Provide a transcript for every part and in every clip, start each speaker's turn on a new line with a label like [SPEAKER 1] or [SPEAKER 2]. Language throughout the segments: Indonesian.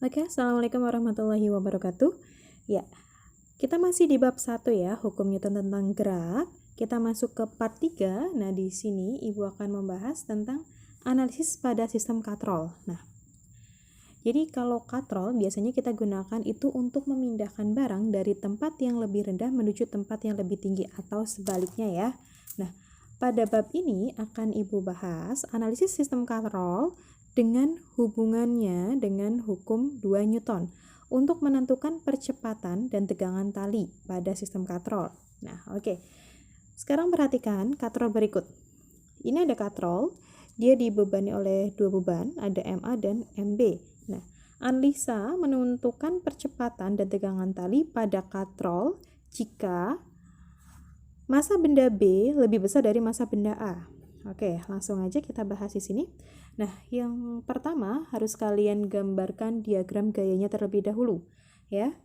[SPEAKER 1] Oke, Assalamualaikum warahmatullahi wabarakatuh. Ya, kita masih di bab 1 ya, hukum Newton tentang gerak. Kita masuk ke part 3. Nah, di sini Ibu akan membahas tentang analisis pada sistem katrol. Nah, jadi kalau katrol biasanya kita gunakan itu untuk memindahkan barang dari tempat yang lebih rendah menuju tempat yang lebih tinggi atau sebaliknya ya. Nah, pada bab ini akan Ibu bahas analisis sistem katrol dengan hubungannya dengan hukum 2 Newton untuk menentukan percepatan dan tegangan tali pada sistem katrol. Nah, oke. Sekarang perhatikan katrol berikut. Ini ada katrol, dia dibebani oleh dua beban, ada MA dan MB. Nah, analisa menentukan percepatan dan tegangan tali pada katrol jika massa benda B lebih besar dari massa benda A. Oke, langsung aja kita bahas di sini. Nah, yang pertama harus kalian gambarkan diagram gayanya terlebih dahulu, ya.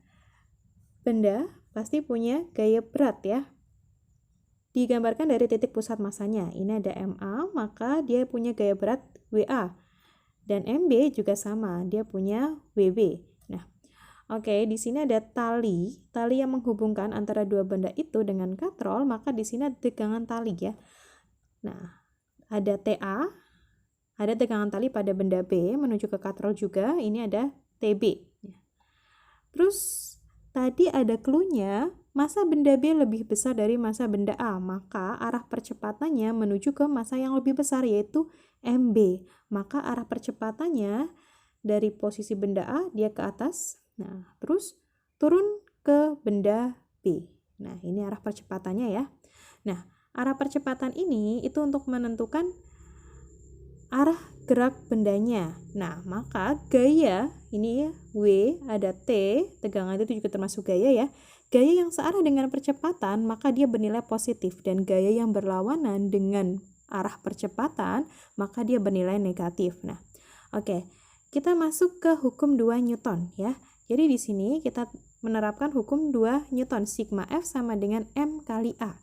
[SPEAKER 1] Benda pasti punya gaya berat ya. Digambarkan dari titik pusat massanya. Ini ada MA, maka dia punya gaya berat WA. Dan MB juga sama, dia punya WB. Nah, oke, di sini ada tali yang menghubungkan antara dua benda itu dengan katrol, maka di sini ada tegangan tali ya. Nah, ada TA, ada tegangan tali pada benda B menuju ke katrol juga, ini ada TB. Terus tadi ada clue-nya, massa benda B lebih besar dari massa benda A, maka arah percepatannya menuju ke massa yang lebih besar yaitu MB. Maka arah percepatannya dari posisi benda A dia ke atas, nah terus turun ke benda B. Nah ini arah percepatannya ya. Nah arah percepatan ini itu untuk menentukan arah gerak bendanya. Nah, maka gaya ini ya, W, ada T, tegangan itu juga termasuk gaya ya. Gaya yang searah dengan percepatan, maka dia bernilai positif. Dan gaya yang berlawanan dengan arah percepatan, maka dia bernilai negatif. Nah, oke. Kita masuk ke hukum 2 Newton ya. Jadi di sini kita menerapkan hukum 2 Newton, sigma F sama dengan M kali A.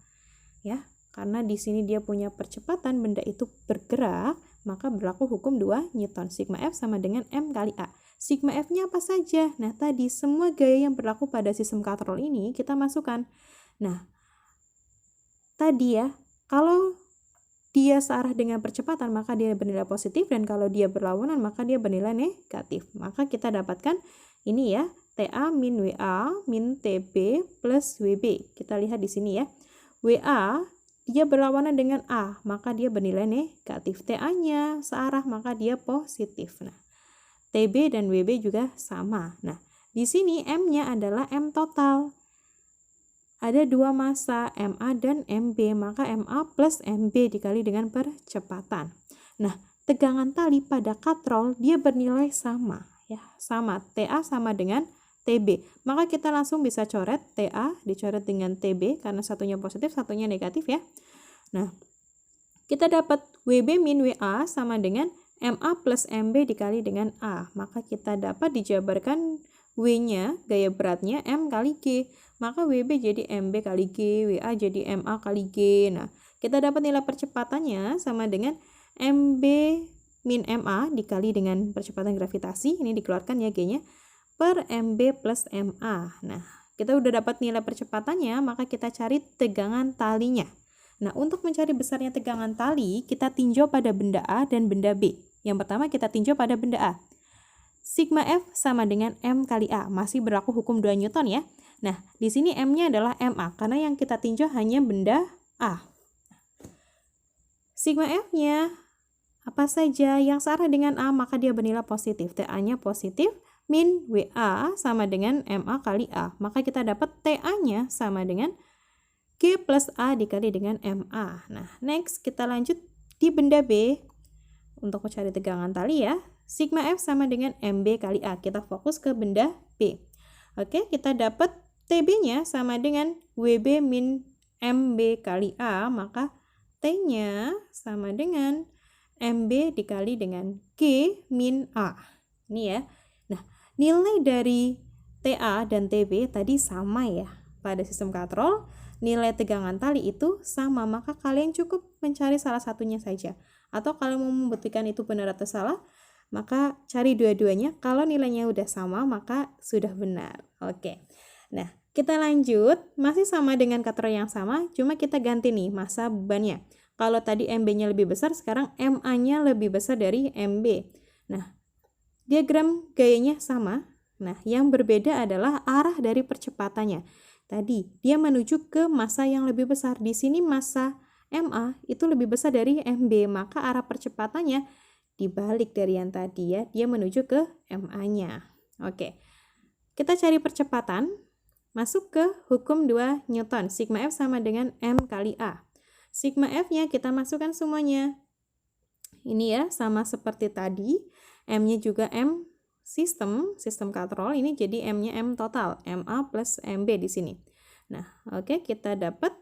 [SPEAKER 1] Ya, karena di sini dia punya percepatan, benda itu bergerak, maka berlaku hukum 2 Newton. Sigma F sama dengan M kali A. Sigma F-nya apa saja? Nah, tadi semua gaya yang berlaku pada sistem katrol ini kita masukkan. Nah, tadi ya, kalau dia searah dengan percepatan, maka dia bernilai positif, dan kalau dia berlawanan, maka dia bernilai negatif. Maka kita dapatkan ini ya, TA min WA min TB plus WB. Kita lihat di sini ya. WA dia berlawanan dengan A, maka dia bernilai negatif. TA-nya searah, maka dia positif. Nah, TB dan WB juga sama. Nah, di sini M-nya adalah M total. Ada dua massa, MA dan MB, maka MA plus MB dikali dengan percepatan. Nah, tegangan tali pada katrol dia bernilai sama, ya, sama. TA sama dengan TB. Maka kita langsung bisa coret TA dicoret dengan TB karena satunya positif, satunya negatif ya. Nah, kita dapat WB min WA sama dengan MA plus MB dikali dengan A. Maka kita dapat dijabarkan W-nya, gaya beratnya M kali G. Maka WB jadi MB kali G, WA jadi MA kali G. Nah, kita dapat nilai percepatannya sama dengan MB min MA dikali dengan percepatan gravitasi. Ini dikeluarkan ya G-nya. Per MB plus MA. Nah, kita udah dapat nilai percepatannya, maka kita cari tegangan talinya. Nah, untuk mencari besarnya tegangan tali, kita tinjau pada benda A dan benda B. Yang pertama kita tinjau pada benda A. Sigma F sama dengan M kali A. Masih berlaku hukum 2 Newton ya. Nah, di sini M-nya adalah MA, karena yang kita tinjau hanya benda A. Sigma F-nya apa saja yang searah dengan A, maka dia bernilai positif. TA-nya positif. Min WA sama dengan MA kali A. Maka kita dapat TA-nya sama dengan G plus A dikali dengan MA. Nah, next kita lanjut di benda B. Untuk mencari tegangan tali ya. Sigma F sama dengan MB kali A. Kita fokus ke benda B. Oke, kita dapat TB-nya sama dengan WB min MB kali A. Maka T-nya sama dengan MB dikali dengan G min A. Ini ya. Nilai dari TA dan TB tadi sama ya. Pada sistem katrol, nilai tegangan tali itu sama, maka kalian cukup mencari salah satunya saja. Atau kalau mau membuktikan itu benar atau salah, maka cari dua-duanya. Kalau nilainya udah sama, maka sudah benar. Oke. Nah, kita lanjut. Masih sama dengan katrol yang sama, cuma kita ganti nih massa bebannya. Kalau tadi MB-nya lebih besar, sekarang MA-nya lebih besar dari MB. Nah, diagram gayanya sama. Nah, yang berbeda adalah arah dari percepatannya. Tadi, dia menuju ke massa yang lebih besar. Di sini massa MA itu lebih besar dari MB, maka arah percepatannya dibalik dari yang tadi ya, dia menuju ke MA-nya. Oke, kita cari percepatan, masuk ke hukum 2 Newton, sigma F sama dengan M kali A. Sigma F-nya kita masukkan semuanya. Ini ya, sama seperti tadi, M-nya juga M sistem katrol, ini jadi M-nya M total, MA plus MB di sini. Nah, oke, kita dapat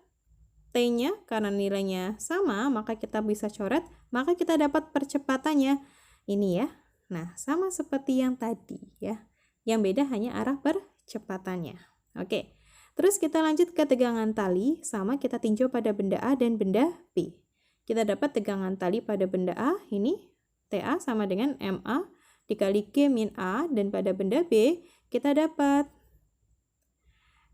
[SPEAKER 1] T-nya, karena nilainya sama, maka kita bisa coret, maka kita dapat percepatannya. Ini ya. Nah, sama seperti yang tadi ya. Yang beda hanya arah percepatannya. Oke. Terus kita lanjut ke tegangan tali, sama kita tinjau pada benda A dan benda B. Kita dapat tegangan tali pada benda A, ini TA sama dengan MA dikali G min A, dan pada benda B kita dapat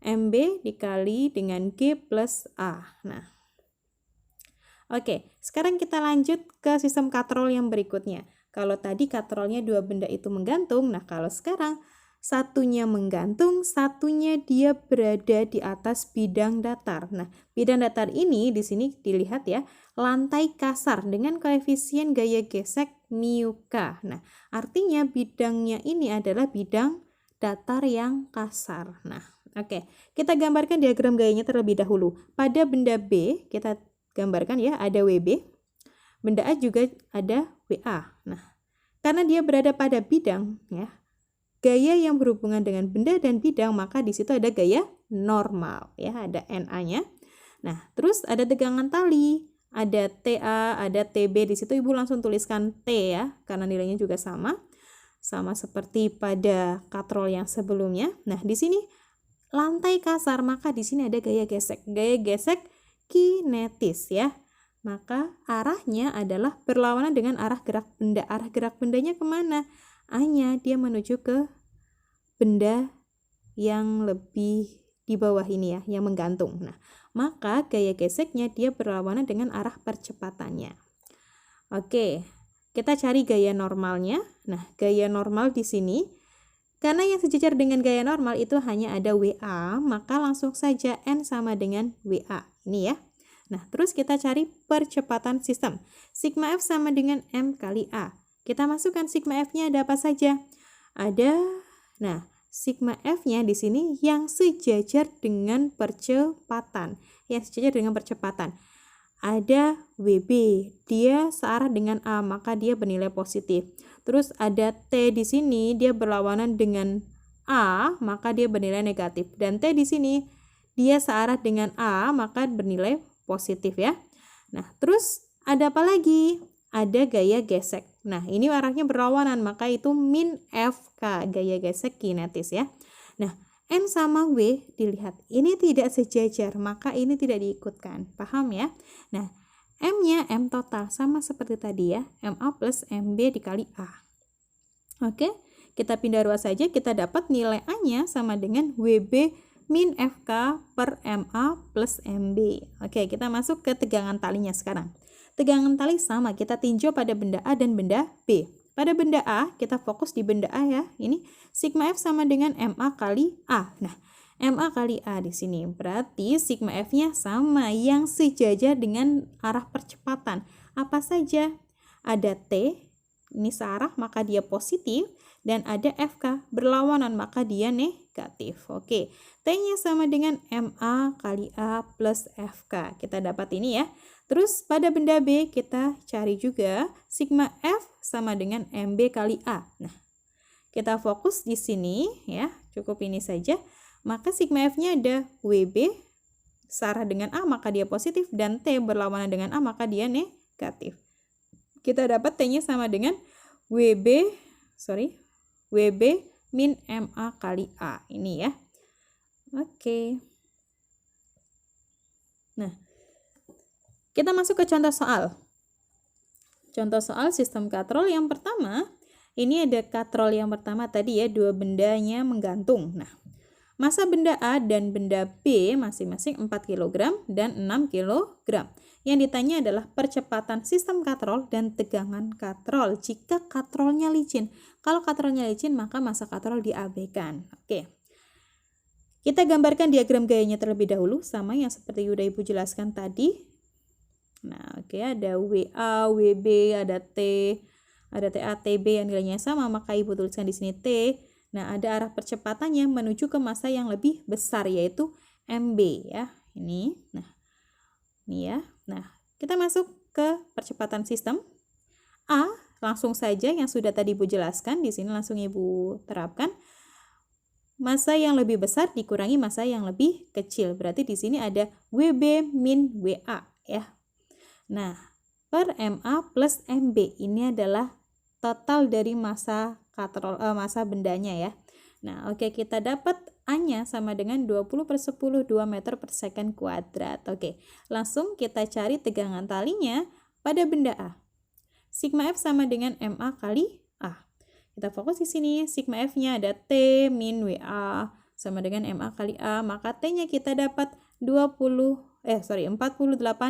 [SPEAKER 1] MB dikali dengan G plus A. Nah, oke, sekarang kita lanjut ke sistem katrol yang berikutnya. Kalau tadi katrolnya dua benda itu menggantung, nah kalau sekarang satunya menggantung, satunya dia berada di atas bidang datar. Nah, bidang datar ini di sini dilihat ya, lantai kasar dengan koefisien gaya gesek mu K. Nah, artinya bidangnya ini adalah bidang datar yang kasar. Nah, oke, kita gambarkan diagram gayanya terlebih dahulu. Pada benda B, kita gambarkan ya, ada WB. Benda A juga ada WA. Nah, karena dia berada pada bidang ya, gaya yang berhubungan dengan benda dan bidang, maka di situ ada gaya normal ya, ada NA-nya. Nah, terus ada tegangan tali, ada TA, ada TB. Di situ Ibu langsung tuliskan T ya, karena nilainya juga sama seperti pada katrol yang sebelumnya. Nah, di sini lantai kasar, maka di sini ada gaya gesek. Gaya gesek kinetis ya. Maka arahnya adalah berlawanan dengan arah gerak benda. Arah gerak bendanya kemana? A-nya dia menuju ke benda yang lebih di bawah ini ya, yang menggantung. Nah, maka gaya geseknya dia berlawanan dengan arah percepatannya. Oke, kita cari gaya normalnya. Nah, gaya normal di sini, karena yang sejajar dengan gaya normal itu hanya ada WA, maka langsung saja N sama dengan WA. Ini ya. Nah, terus kita cari percepatan sistem. Sigma F sama dengan M kali A. Kita masukkan sigma F-nya ada apa saja? Ada, nah, sigma F-nya di sini yang sejajar dengan percepatan. Yang sejajar dengan percepatan. Ada WB, dia searah dengan A, maka dia bernilai positif. Terus ada T di sini, dia berlawanan dengan A, maka dia bernilai negatif. Dan T di sini, dia searah dengan A, maka bernilai positif ya. Nah, terus ada apa lagi? Ada gaya gesek. Nah, ini arahnya berlawanan, maka itu min FK, gaya gesek kinetis ya. Nah, N sama W dilihat, ini tidak sejajar, maka ini tidak diikutkan. Paham ya? Nah, M-nya M total, sama seperti tadi ya, MA plus MB dikali A. Oke, kita pindah ruas saja, kita dapat nilai A-nya sama dengan WB min FK per MA plus MB. Oke, kita masuk ke tegangan talinya sekarang. Tegangan tali sama, kita tinjau pada benda A dan benda B. Pada benda A, kita fokus di benda A ya. Ini sigma F sama dengan MA kali A. Nah, MA kali A di sini. Berarti sigma F-nya sama, yang sejajar dengan arah percepatan. Apa saja? Ada T, ini searah, maka dia positif. Dan ada FK, berlawanan, maka dia negatif. Oke, T-nya sama dengan MA kali A plus FK. Kita dapat ini ya. Terus pada benda B kita cari juga sigma F sama dengan MB kali A. Nah, kita fokus di sini ya, cukup ini saja. Maka sigma F-nya ada WB searah dengan A, maka dia positif, dan T berlawanan dengan A, maka dia negatif. Kita dapat T-nya sama dengan WB min MA kali A. Ini ya. Oke. Nah, kita masuk ke contoh soal. Contoh soal sistem katrol yang pertama, ini ada katrol yang pertama tadi ya, dua bendanya menggantung. Nah, massa benda A dan benda B masing-masing 4 kg dan 6 kg. Yang ditanya adalah percepatan sistem katrol dan tegangan katrol jika katrolnya licin. Kalau katrolnya licin, maka massa katrol diabaikan. Oke. Kita gambarkan diagram gayanya terlebih dahulu, sama yang seperti udah Ibu jelaskan tadi. Nah, oke, ada WA, WB, ada T, ada TA, TB yang nilainya sama, maka Ibu tuliskan di sini T. Nah, ada arah percepatannya menuju ke massa yang lebih besar, yaitu MB ya. Ini, nah, ini ya. Nah, kita masuk ke percepatan sistem. A, langsung saja yang sudah tadi Ibu jelaskan, di sini langsung Ibu terapkan. Massa yang lebih besar dikurangi massa yang lebih kecil. Berarti di sini ada WB min WA ya. Nah, per MA plus MB ini adalah total dari massa katrol, massa bendanya ya. Nah, oke, kita dapat A-nya sama dengan 20/10 2 meter per second kuadrat. Oke, langsung kita cari tegangan talinya pada benda A. Sigma F sama dengan MA kali A. Kita fokus di sini, sigma F-nya ada T min WA sama dengan MA kali A, maka T-nya kita dapat 48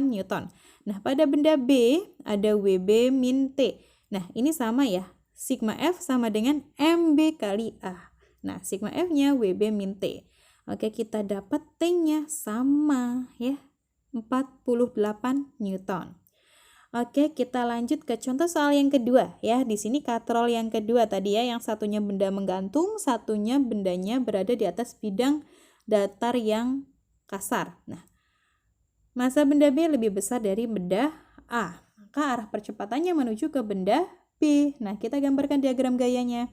[SPEAKER 1] Newton. Nah, pada benda B ada WB min T. Nah, ini sama ya, sigma F sama dengan MB kali A. Nah, sigma F-nya WB min T. Oke, kita dapat T-nya sama ya, 48 Newton. Oke, kita lanjut ke contoh soal yang kedua ya. Di sini katrol yang kedua tadi ya, yang satunya benda menggantung, satunya bendanya berada di atas bidang datar yang kasar. Nah, massa benda B lebih besar dari benda A, maka arah percepatannya menuju ke benda B. Nah, kita gambarkan diagram gayanya.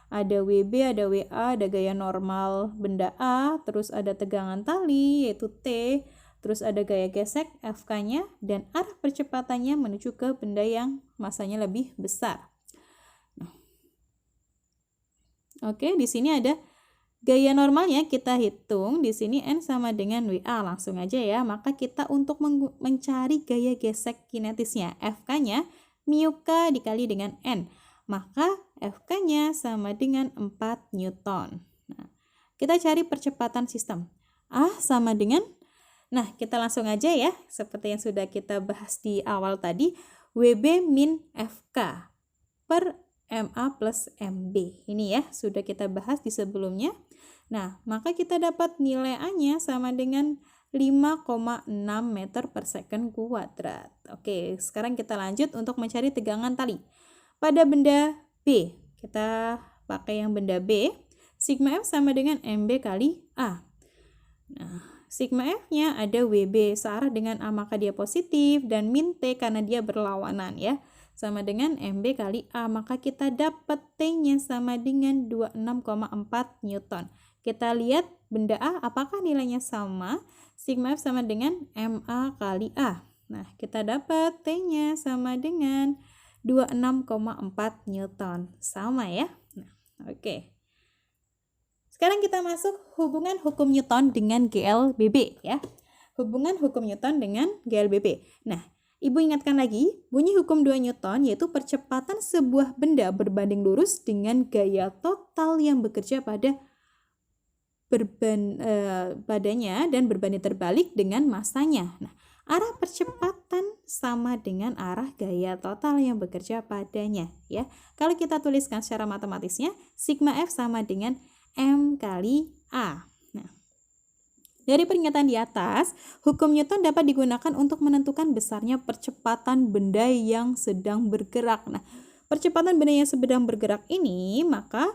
[SPEAKER 1] Ada WB, ada WA, ada gaya normal benda A, terus ada tegangan tali yaitu T, terus ada gaya gesek FK-nya, dan arah percepatannya menuju ke benda yang massanya lebih besar. Nah, oke, di sini ada gaya normalnya, kita hitung di sini N sama dengan WA, langsung aja ya. Maka kita untuk mencari gaya gesek kinetisnya, FK-nya mu K dikali dengan N. Maka FK-nya sama dengan 4 Newton. Nah, kita cari percepatan sistem. A sama dengan, nah, kita langsung aja ya, seperti yang sudah kita bahas di awal tadi, WB min FK per MA plus MB. Ini ya, sudah kita bahas di sebelumnya. Nah, maka kita dapat nilai A-nya sama dengan 5,6 meter per second kuadrat. Oke, sekarang kita lanjut untuk mencari tegangan tali. Pada benda B, kita pakai yang benda B, sigma F sama dengan MB kali A. Nah, sigma F-nya ada WB searah dengan A, maka dia positif, dan min T karena dia berlawanan ya, sama dengan MB kali A, maka kita dapat T-nya sama dengan 26,4 Newton. Kita lihat benda A apakah nilainya sama, sigma F sama dengan MA kali A. Nah, kita dapat T-nya sama dengan 26,4 Newton. Sama ya. Nah, oke. Sekarang kita masuk hubungan hukum Newton dengan GLBB ya. Hubungan hukum Newton dengan GLBB. Nah, Ibu ingatkan lagi, bunyi hukum 2 Newton yaitu percepatan sebuah benda berbanding lurus dengan gaya total yang bekerja pada badannya dan berbanding terbalik dengan massanya. Nah, arah percepatan sama dengan arah gaya total yang bekerja padanya ya. Kalau kita tuliskan secara matematisnya, sigma F sama dengan M kali A. Nah, dari pernyataan di atas, hukum Newton dapat digunakan untuk menentukan besarnya percepatan benda yang sedang bergerak. Nah, percepatan benda yang sedang bergerak ini, maka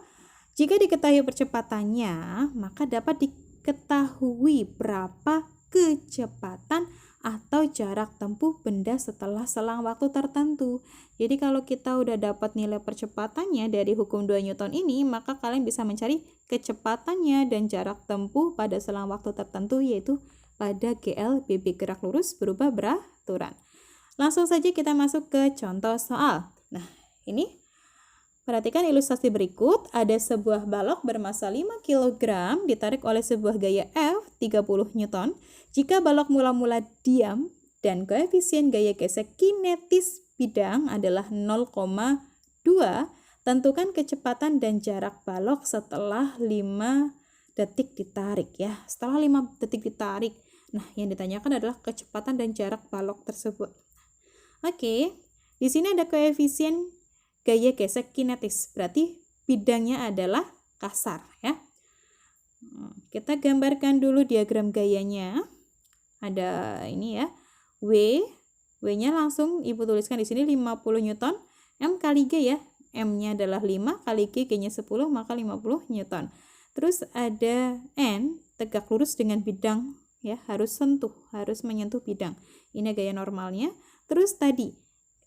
[SPEAKER 1] jika diketahui percepatannya, maka dapat diketahui berapa kecepatan atau jarak tempuh benda setelah selang waktu tertentu. Jadi kalau kita udah dapat nilai percepatannya dari hukum 2 Newton ini, maka kalian bisa mencari kecepatannya dan jarak tempuh pada selang waktu tertentu, yaitu pada GLBB, gerak lurus berubah beraturan. Langsung saja kita masuk ke contoh soal. Nah, ini perhatikan ilustrasi berikut. Ada sebuah balok bermassa 5 kg ditarik oleh sebuah gaya F 30 Newton. Jika balok mula-mula diam dan koefisien gaya gesek kinetis bidang adalah 0,2, Tentukan kecepatan dan jarak balok setelah 5 detik ditarik ya. Setelah 5 detik ditarik. Nah, yang ditanyakan adalah kecepatan dan jarak balok tersebut. Oke, di sini ada koefisien gaya gesek kinetis. Berarti bidangnya adalah kasar ya. Kita gambarkan dulu diagram gayanya. Ada ini ya. W-nya langsung Ibu tuliskan di sini 50 Newton. M kali G ya. M-nya adalah 5 kali G, G-nya 10, maka 50 Newton. Terus ada N, tegak lurus dengan bidang ya, harus menyentuh bidang. Ini gaya normalnya. Terus tadi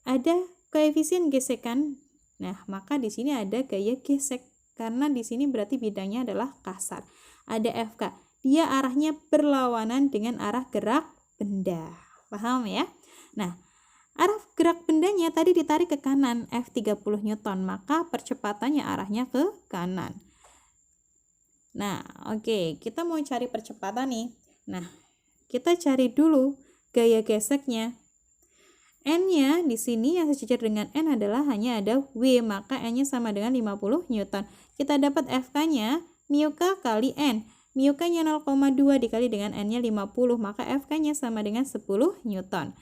[SPEAKER 1] ada koefisien gesekan. Nah, maka di sini ada gaya gesek karena di sini berarti bidangnya adalah kasar. Ada FK. Dia arahnya berlawanan dengan arah gerak benda. Paham ya? Nah, arah gerak bendanya tadi ditarik ke kanan F30 Newton, maka percepatannya arahnya ke kanan. Nah, oke, kita mau cari percepatan nih. Nah, kita cari dulu gaya geseknya. N-nya di sini yang sejajar dengan N adalah hanya ada W, maka N-nya sama dengan 50 Newton. Kita dapat FK-nya mu K kali N. Mu K-nya 0,2 dikali dengan N-nya 50, maka FK-nya sama dengan 10 Newton.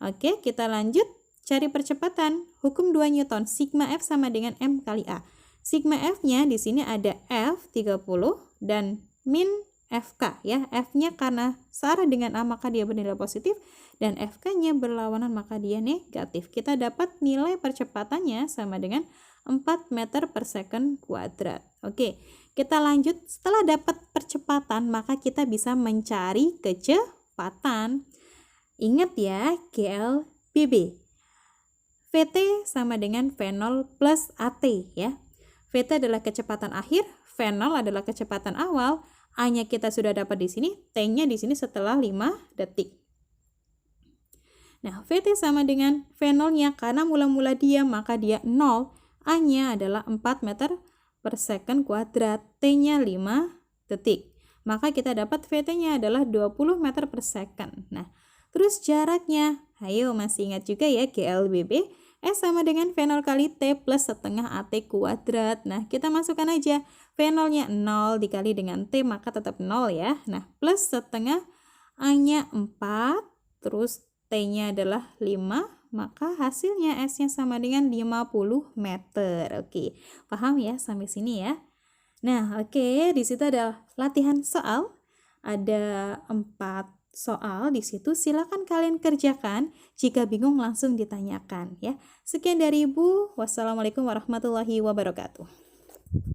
[SPEAKER 1] Oke, kita lanjut cari percepatan. Hukum 2 Newton, sigma F sama dengan M kali A. Sigma F-nya di sini ada F30 dan min FK ya. F-nya karena searah dengan A maka dia bernilai positif dan FK-nya berlawanan maka dia negatif. Kita dapat nilai percepatannya sama dengan 4 meter per second kuadrat. Oke, kita lanjut. Setelah dapat percepatan maka kita bisa mencari kecepatan. Ingat ya, GLBB. VT sama dengan V0 plus AT ya. VT adalah kecepatan akhir, V0 adalah kecepatan awal. A-nya kita sudah dapat di sini, T-nya di sini setelah 5 detik. Nah, VT sama dengan V0-nya karena mula-mula dia maka dia 0. A-nya adalah 4 meter per second kuadrat, T-nya 5 detik. Maka kita dapat VT-nya adalah 20 meter per second. Nah, terus jaraknya, ayo masih ingat juga ya GLBB, S sama dengan V0 kali T plus setengah AT kuadrat. Nah, kita masukkan aja V0-nya 0 dikali dengan T, maka tetap 0 ya. Nah, plus setengah A-nya 4, terus T-nya adalah 5, maka hasilnya S-nya sama dengan 50 meter. Oke, paham ya sampai sini ya? Nah, oke, di situ ada latihan soal. Ada 4 soal di situ, silakan kalian kerjakan. Jika bingung langsung ditanyakan ya. Sekian dari Ibu. Wassalamualaikum warahmatullahi wabarakatuh.